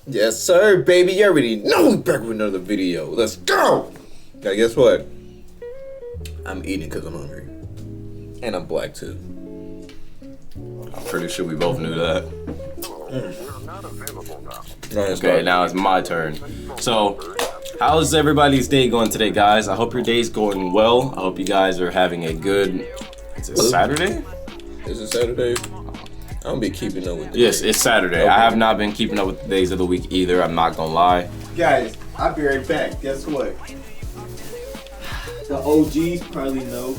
Yes, sir, baby. You already know we're back with another video. Let's go. Now, guess what? I'm eating because I'm hungry, and I'm black too. I'm pretty sure we both knew that. Okay, now it's my turn. So, how's everybody's day going today, guys? I hope your day's going well. I hope you guys are having a good. Is it Saturday? Is it Saturday? I don't be keeping up with the Yes, days. it's Saturday. Okay. I have not been keeping up with the days of the week either. I'm not gonna lie. Guys, I'll be right back. Guess what? The OGs probably know.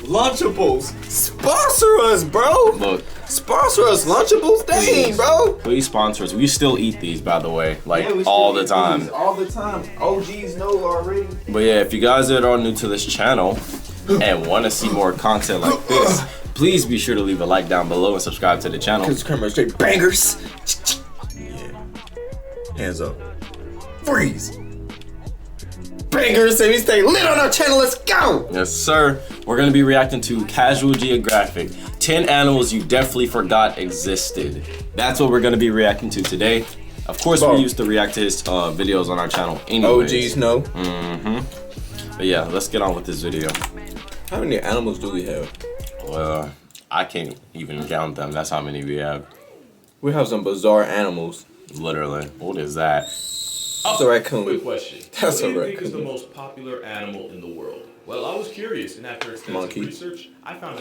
Lunchables, sponsor us, bro. Look, Sponsor us, Lunchables. Dang, bro. please sponsor us. We still eat these, by the way, like Yeah, we still all the eat time. these all the time. OGs know already. But yeah, if you guys that are new to this channel and want to see more content like this, please be sure to leave a like down below and subscribe to the channel. Cause camera straight bangers. Yeah. Hands up. Freeze. Bangers, and we stay lit on our channel. Let's go. Yes, sir. We're gonna be reacting to Casual Geographic, 10 animals you definitely forgot existed. That's what we're gonna be reacting to today. Of course, Bro. we used to react to his videos on our channel anyways. OGs know. But yeah, let's get on with this video. How many animals do we have? Well, I can't even count them. That's how many we have. We have some bizarre animals. Literally. What is that? That's a raccoon. Quick question. That's what do a you think is the raccoon. most popular animal in the world? Well, I was curious, and after extensive Monkey. research, I found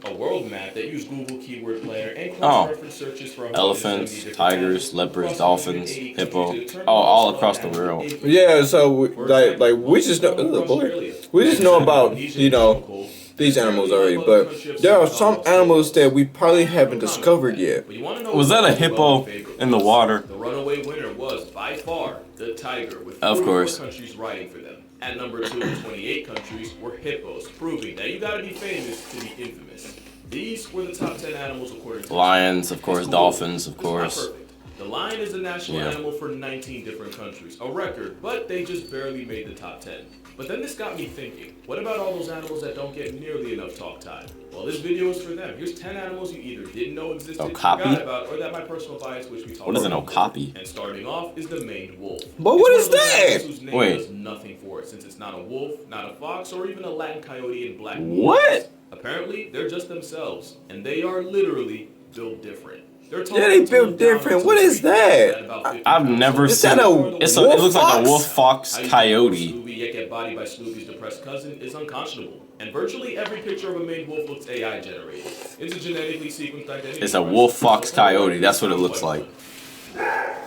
a world map that used Google Keyword Planner and Oh. cross-reference searches from Elephants, 170 different tigers, animals leopards, across dolphins, 180 hippo. countries to determine Oh, all what's across the called world. animal Yeah, so we, For like example, we just know. from Ugh, boy. Australia. We just know about Indonesia, these animals already, but there are some animals that we probably haven't discovered yet. But you wanna know Was that a what hippo my favorite in the was? water? The runaway winner was, by far, the tiger, with Of 44 course. countries riding for them. At number 2 with 28 countries were hippos, proving that you gotta be famous to be infamous. These were the top 10 animals according to Lions, of course, It's cool. dolphins, of It's not course. perfect. The lion is the national Yeah. animal for 19 different countries, a record, but they just barely made the top 10. But then this got me thinking, what about all those animals that don't get nearly enough talk time? Well, this video is for them. Here's 10 animals you either didn't know existed, Okapi? forgot about, or that my personal bias, which we talked What is an about. okapi? And starting off is the maned wolf. But It's what one is of those that? animals whose name Wait. does nothing for it, since it's not a wolf, not a fox, or even a Latin coyote in black. What? Apparently, they're just themselves, and they are literally built different. They're Yeah, they built different. What is that? I've never Is seen. that a It wolf looks like a fox? wolf fox coyote. Snoopy yet get bodied by Snoopy's depressed cousin is unconscionable. And virtually every picture of a maned wolf looks AI generated. It's a genetically sequenced identity. It's a wolf fox coyote. That's what it looks like.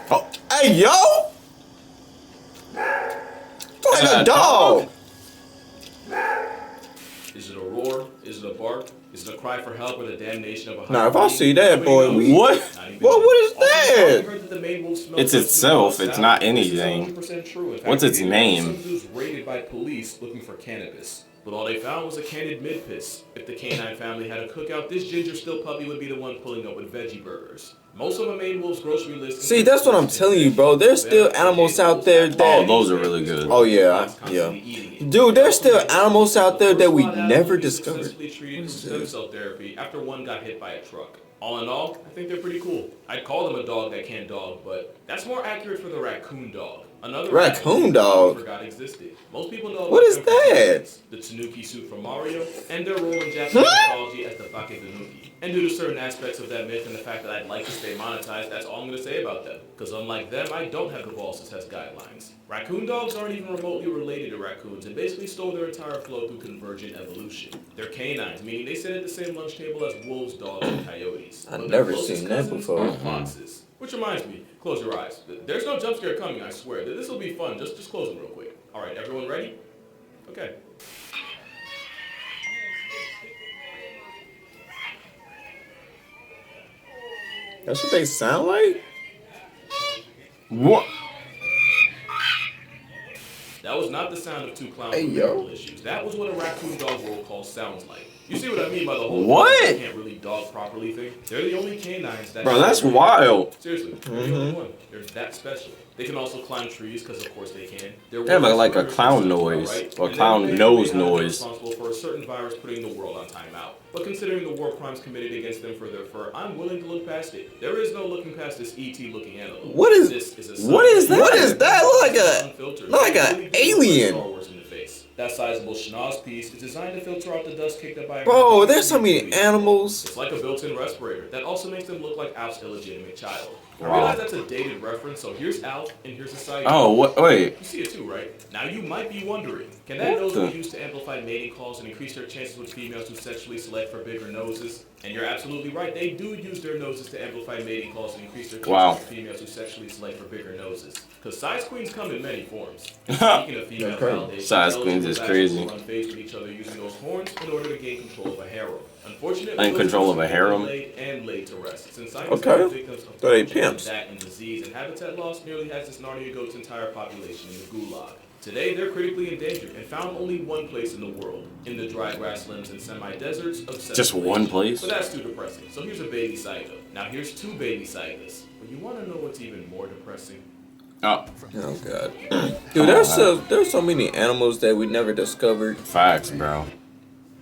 Oh, hey yo! It's like a dog. Is it a roar? Is it a bark? Is it a cry for help or the damnation of a Nah, if I see that, boy, we. What? What? What is that? It's itself, it's not anything. What's its name? Some raided by police looking for cannabis. But all they found was a canned mid-piss. If the canine family had a cookout, this ginger still puppy would be the one pulling up with veggie burgers. Most of a Maine wolf's grocery list. See, that's what I'm telling you, bro. There's still animals out there Oh, that. those are really good. Oh yeah, yeah. Dude, there's still animals out there that we never discovered. Treated for stem cell therapy after one got hit by a truck. All in all, I think they're pretty cool. I'd call them a dog that can't dog, but that's more accurate for the raccoon dog. Another Raccoon animal dog? I forgot existed. Most people know What about is them for that? the Tanuki suit from Mario, and their role in Japanese mythology as the Bakebunuki. And due to certain aspects of that myth and the fact that I'd like to stay monetized, that's all I'm going to say about them. Because unlike them, I don't have the balls to test guidelines. Raccoon dogs aren't even remotely related to raccoons and basically stole their entire flow through convergent evolution. They're canines, meaning they sit at the same lunch table as wolves, dogs, and coyotes. I've But their never closest seen that cousins before. are foxes. Which reminds me, close your eyes. There's no jump scare coming, I swear. This will be fun. Just close them real quick. All right, everyone ready? Okay. That's what they sound like? What? That was not the sound of two clowns Hey, with yo. mental issues. That was what a raccoon dog roll call sounds like. You see what I mean by the whole What? they can't really dog properly thing? They're the only canines that Bro, that's wild. Seriously, they're the only one. They're that special. They can also climb trees, because of course they can. They have like a clown noise, or clown nose noise. Responsible for a certain virus putting the world on timeout. But considering the war crimes committed against them for their fur, I'm willing to look past it. There is no looking past this ET-looking animal. What is that? What is that? Look like an alien. That sizable schnoz piece is designed to filter out the dust kicked up by. Bro, there's so many animals. It's like a built-in respirator that also makes them look like Alf's illegitimate child. I Wow. realize that's a dated reference, so here's Alf and here's a side. Oh, wait. You see it too, right? Now you might be wondering, can that nose be used to amplify mating calls and increase their chances with females who sexually select for bigger noses? And you're absolutely right, they do use their noses to amplify mating calls and increase their chances with females who sexually select for bigger noses. Because size queens come in many forms. Speaking of female validation, size queens is crazy. Run phase with each other using those horns in order to gain control of a harem. Unfortunately, In control of a harem? laid to rest. Since Okay. victims of So they pimps. and disease and habitat loss nearly has this Narnia goat's entire population in the gulag. Today, they're critically endangered and found only one place in the world, in the dry grasslands and semi-deserts of Central Just one Asia. place? But that's too depressing. So here's a baby saiga. Now here's two baby saigas. But you want to know what's even more depressing? Oh, Oh god, dude, there's so many animals that we never discovered. facts, bro.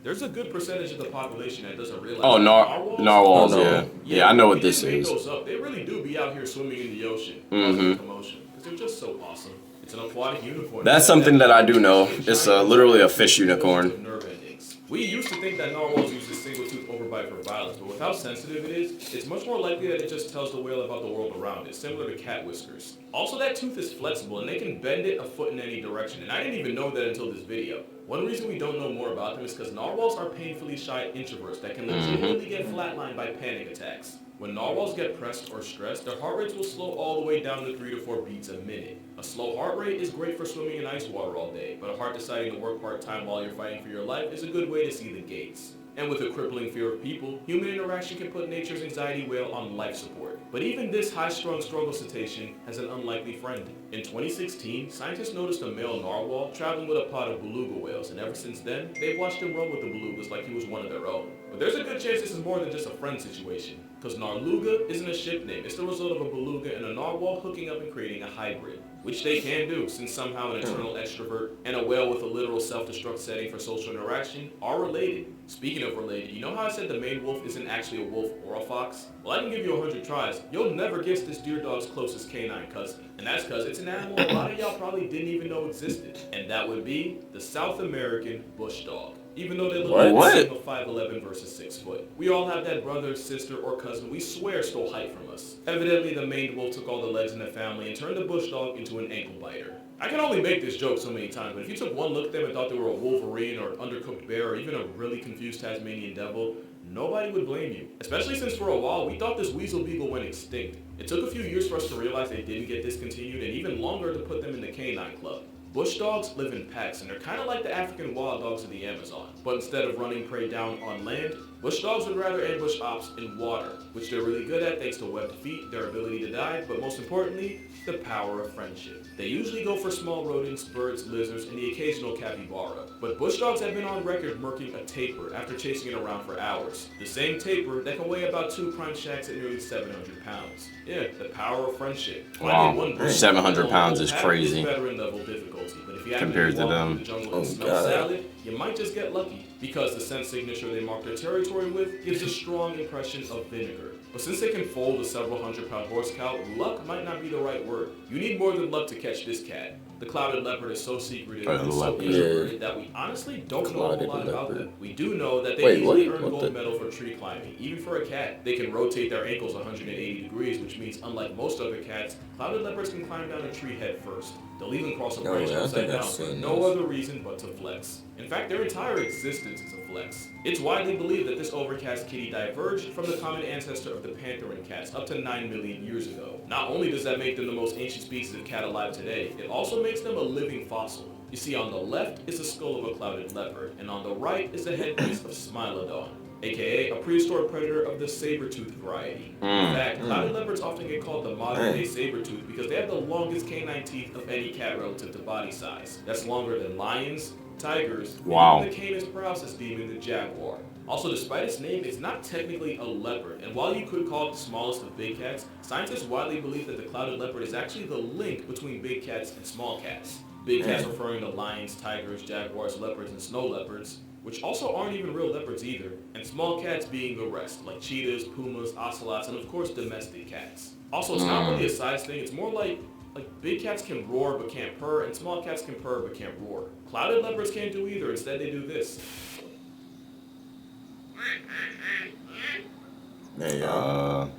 There's a good percentage of the population that doesn't realize. Oh, narwhals, Oh, no. yeah. Yeah, I know what we this didn't make is. those up. They really do be out here swimming in the ocean, Mhm. causing commotion, because they're just so awesome. It's an aquatic unicorn. That's something that I do know. It's literally a fish unicorn. Nerve endings. We used to think that narwhals use a single tooth overbite for violence, but with how sensitive it is, it's much more likely that it just tells the whale about the world around it, similar to cat whiskers. Also, that tooth is flexible and they can bend it a foot in any direction, and I didn't even know that until this video. One reason we don't know more about them is because narwhals are painfully shy introverts that can legitimately get flatlined by panic attacks. When narwhals get pressed or stressed, their heart rates will slow all the way down to 3 to 4 beats a minute. A slow heart rate is great for swimming in ice water all day, but a heart deciding to work part-time while you're fighting for your life is a good way to see the gates. And with a crippling fear of people, human interaction can put nature's anxiety whale on life support. But even this high-strung struggle cetacean has an unlikely friend. In 2016, scientists noticed a male narwhal traveling with a pod of beluga whales, and ever since then, they've watched him run with the belugas like he was one of their own. But there's a good chance this is more than just a friend situation, because narluga isn't a ship name, it's the result of a beluga and a narwhal hooking up and creating a hybrid. Which they can do, since somehow an eternal extrovert and a whale with a literal self-destruct setting for social interaction are related. Speaking of related, you know how I said the main wolf isn't actually a wolf or a fox? Well, I can give you 100 tries. You'll never guess this deer dog's closest canine cousin. And that's because it's an animal a lot of y'all probably didn't even know existed. And that would be the South American bush dog. Even though they look like a team of 5'11" versus 6 foot. We all have that brother, sister, or cousin we swear stole height from us. Evidently, the maned wolf took all the legs in the family and turned the bush dog into an ankle biter. I can only make this joke so many times, but if you took one look at them and thought they were a wolverine or an undercooked bear or even a really confused Tasmanian devil, nobody would blame you. Especially since for a while, we thought this weasel beagle went extinct. It took a few years for us to realize they didn't get discontinued and even longer to put them in the canine club. Bush dogs live in packs, and they're kind of like the African wild dogs of the Amazon. But instead of running prey down on land, bush dogs would rather ambush ops in water, which they're really good at thanks to webbed feet, their ability to dive, but most importantly, the power of friendship. They usually go for small rodents, birds, lizards, and the occasional capybara. But bush dogs have been on record murking a tapir after chasing it around for hours. The same tapir that can weigh about 2 prime shacks at nearly 700 pounds. Yeah, the power of friendship. Wow, 700 pounds is crazy. Veteran level difficulty, but if you compared to them. The jungle and smell salad, you might just get lucky because the scent signature they mark their territory with gives a strong impression of vinegar. But since they can fold a several 100-pound horse cow, luck might not be the right word. You need more than luck to catch this cat. The clouded leopard is so secretive and so introverted that we honestly don't know a whole lot about them. We do know that they easily earn gold medal for tree climbing, even for a cat. They can rotate their ankles 180 degrees, which means unlike most other cats, clouded leopards can climb down a tree head first. They'll even cross a branch upside down for no other reason but to flex. In fact, their entire existence is a flex. It's widely believed that this overcast kitty diverged from the common ancestor of the pantherine cats up to 9 million years ago. Not only does that make them the most ancient species of cat alive today, it also makes them a living fossil. You see, on the left is the skull of a clouded leopard, and on the right is the headpiece of Smilodon, aka a prehistoric predator of the saber-toothed variety. In fact, clouded leopards often get called the modern-day saber-tooth because they have the longest canine teeth of any cat relative to body size. That's longer than lions, tigers, Wow. and even the Canis paralysis demon, the jaguar. Also, despite its name, it's not technically a leopard, and while you could call it the smallest of big cats, scientists widely believe that the clouded leopard is actually the link between big cats and small cats. Big cats referring to lions, tigers, jaguars, leopards, and snow leopards, which also aren't even real leopards either, and small cats being the rest, like cheetahs, pumas, ocelots, and of course domestic cats. Also, it's not really a size thing, it's more like big cats can roar but can't purr, and small cats can purr but can't roar. Clouded leopards can't do either, instead they do this. There you go.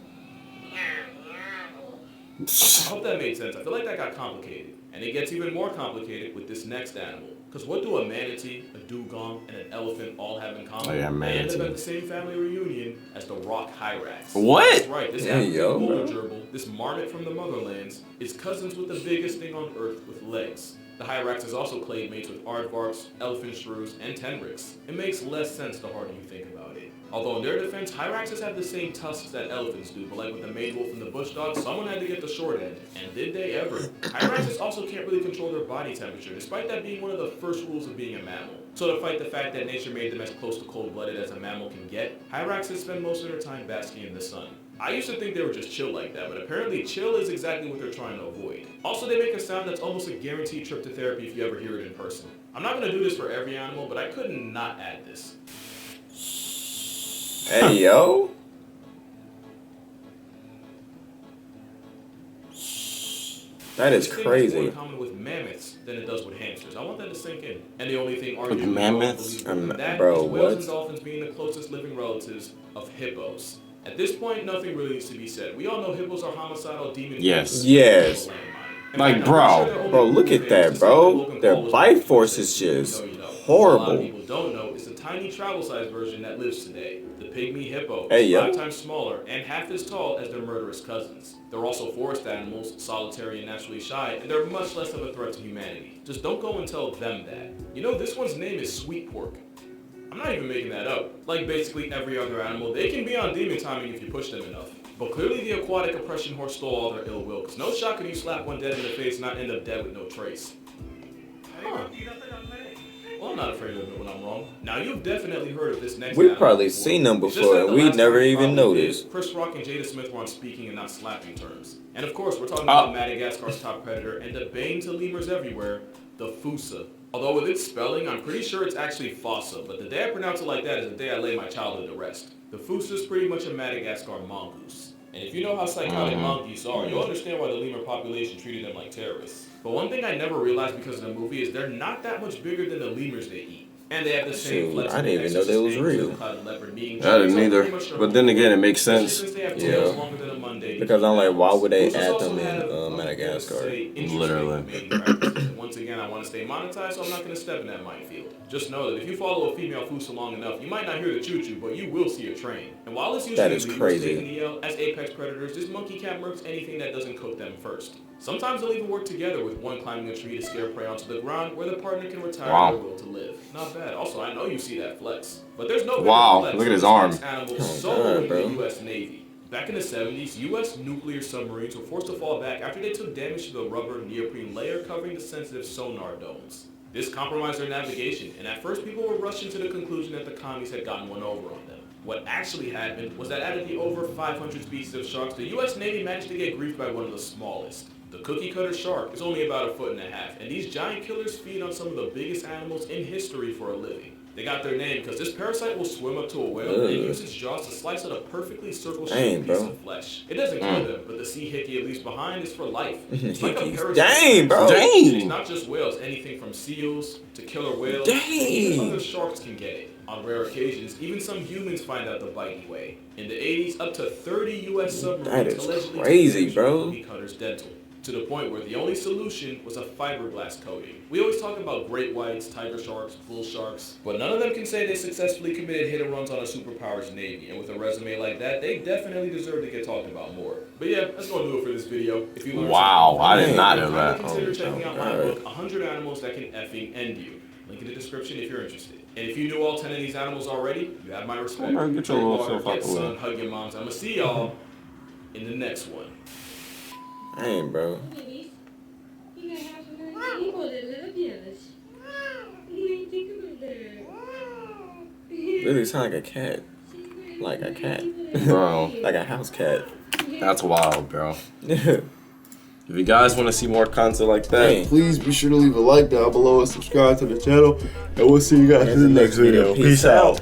I hope that made sense. I feel like that got complicated. And it gets even more complicated with this next animal. Because what do a manatee, a dugong, and an elephant all have in common? Oh, yeah, They end up manatee. at the same family reunion as the rock hyrax. What? That's right, this There you African go, polar bro. gerbil, this marmot from the motherlands, is cousins with the biggest thing on earth with legs. The hyrax is also clade mates with aardvarks, elephant shrews, and tenrecs. It makes less sense the harder you think about it. Although in their defense, hyraxes have the same tusks that elephants do, but like with the maid wolf and the bush dog, someone had to get the short end. And did they ever? Hyraxes also can't really control their body temperature, despite that being one of the first rules of being a mammal. So to fight the fact that nature made them as close to cold-blooded as a mammal can get, hyraxes spend most of their time basking in the sun. I used to think they were just chill like that, but apparently chill is exactly what they're trying to avoid. Also, they make a sound that's almost a guaranteed trip to therapy if you ever hear it in person. I'm not going to do this for every animal, but I couldn't not add this. Hey, yo. That is This thing has more crazy. in common with mammoths than it does with hamsters. I want that to sink in. And the only thing With arguably mammoths? more believable than that Bro, is whales what? and dolphins being the closest living relatives of hippos. At this point, nothing really needs to be said. We all know hippos are homicidal demon Yes. creatures. Yes. In Like, fact, I'm bro. pretty sure their only Bro, look move at that, is bro. something Logan Their Paul was bite doing. force is just You know. What a lot horrible. of people don't know is the tiny travel-sized version that lives today. The pygmy hippo Hey, is yo. 5 times smaller and half as tall as their murderous cousins. They're also forest animals, solitary and naturally shy, and they're much less of a threat to humanity. Just don't go and tell them that. You know, this one's name is Sweet Pork. I'm not even making that up. Like basically every other animal, they can be on demon timing if you push them enough. But clearly the aquatic oppression horse stole all their ill will, because no shot can you slap one dead in the face and not end up dead with no trace. Huh. Well, I'm not afraid to admit when I'm wrong. Now, you've definitely heard of this next We've animal probably before. seen them It's just before, like and the we last never time we even probably did, noticed. Chris Rock and Jada Smith were on speaking and not slapping terms. And of course, we're talking about Madagascar's top predator and the bane to lemurs everywhere, the fossa. Although with its spelling, I'm pretty sure it's actually fossa, but the day I pronounce it like that is the day I lay my childhood to rest. The fossa is pretty much a Madagascar mongoose. And if you know how psychotic monkeys are, you'll understand why the lemur population treated them like terrorists. But one thing I never realized because of the movie is they're not that much bigger than the lemurs they eat. And they have the same Shoot, flexible I didn't even know they was real. I didn't either. But then again, it makes sense. Yeah. Because I'm like, why would they add them in Madagascar? Literally. Once again, I want to stay monetized, so I'm not going to step in that minefield. Just know that if you follow a female fossa long enough, you might not hear the choo-choo, but you will see a train. And while it's That usually is lemurs crazy. taking the L, as apex predators, this monkey cat murks anything that doesn't cook them first. Sometimes they'll even work together with one climbing a tree to scare prey onto the ground where the partner can retire their will to live. Not bad. Also, I know you see that flex. But there's no Wow, flex look at his for arm. this animal Oh, solo in God, bro. the U.S. Navy. Back in the 70s, U.S. nuclear submarines were forced to fall back after they took damage to the rubber neoprene layer covering the sensitive sonar domes. This compromised their navigation, and at first people were rushing to the conclusion that the commies had gotten one over on them. What actually happened was that out of the over 500 species of sharks, the U.S. Navy managed to get griefed by one of the smallest. The cookie cutter shark is only about 1.5 feet, and these giant killers feed on some of the biggest animals in history for a living. They got their name because this parasite will swim up to a whale and use its jaws to slice out a perfectly circle-shaped piece of flesh. It doesn't kill them, but the sea hickey it leaves behind is for life. It's like a parasite. Dang, bro. Dang. It's not just whales, anything from seals to killer whales. Dang. Even other sharks can get it. On rare occasions, even some humans find out the bitey way. In the 80s, up to 30 U.S. submarines That is allegedly crazy, took bro. cookie cutters dental. To the point where the only solution was a fiberglass coating. We always talk about great whites, tiger sharks, bull sharks, but none of them can say they successfully committed hit and runs on a superpower's Navy, and with a resume like that, they definitely deserve to get talked about more. But yeah, that's gonna do it for this video. If you learned Wow, something I from did it, not then know kindly that. Consider checking out my God. book, 100 Animals That Can Effing End You. Link in the description if you're interested. And if you knew all 10 of these animals already, you have my respect. Well, man, get your Drink little water, self out get the sun, way. hug your moms. I'm gonna see y'all in the next one. Dang, bro. You gonna have some little people that little dealers. Literally sound like a cat. Like a cat. Bro. Like a house cat. That's wild, bro. If you guys want to see more content like that, Dang. Please be sure to leave a like down below and subscribe to the channel. And we'll see you guys in the next video. Peace out.